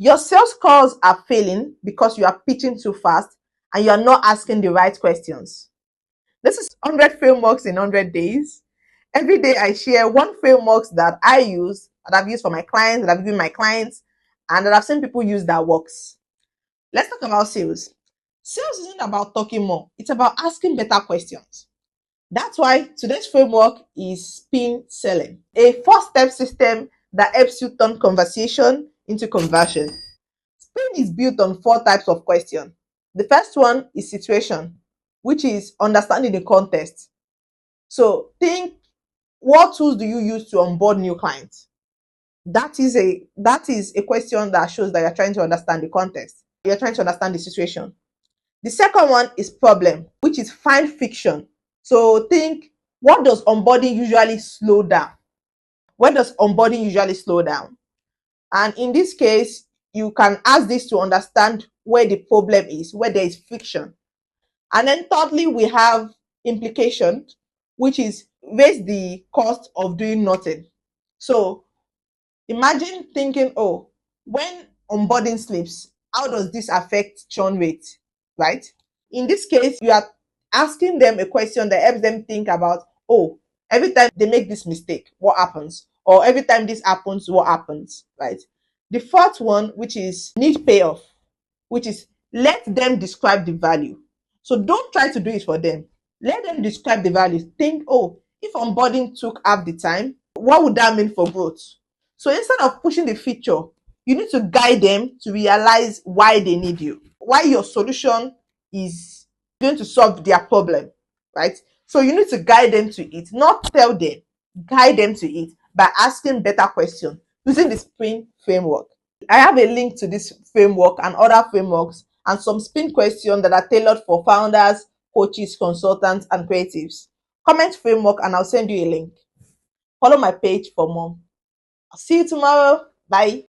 Your sales calls are failing because you are pitching too fast and you are not asking the right questions. This is 100 frameworks in 100 days. Every day I share one framework that I use, that I've used for my clients, that I've given my clients, and that I've seen people use that works. Let's talk about sales. Sales isn't about talking more, it's about asking better questions. That's why today's framework is spin selling, a four-step system that helps you turn conversation into conversion. Spin is built on four types of questions. The first one is situation, which is understanding the context. So think, what tools do you use to onboard new clients? That is a question that shows that you're trying to understand the context. You're trying to understand the situation. The second one is problem, which is find fiction. So think, what does onboarding usually slow down? When does onboarding usually slow down? And in this case, you can ask this to understand where the problem is, where there is friction. And then thirdly, we have implication, which is raise the cost of doing nothing. So imagine thinking, oh, when onboarding slips, how does this affect churn rate, right? In this case, you are asking them a question that helps them think about, oh, every time they make this mistake, what happens? Or every time this happens, what happens, right? The fourth one, which is need payoff, which is let them describe the value. So don't try to do it for them. Let them describe the value. Think, oh, if onboarding took half the time, what would that mean for growth? So instead of pushing the feature, you need to guide them to realize why they need you, why your solution is going to solve their problem, right? So you need to guide them to it, not tell them, guide them to it by asking better questions using the SPRING framework. I have a link to this framework and other frameworks and some spin questions that are tailored for founders, coaches, consultants, and creatives. Comment framework and I'll send you a link. Follow my page for more. I'll see you tomorrow. Bye.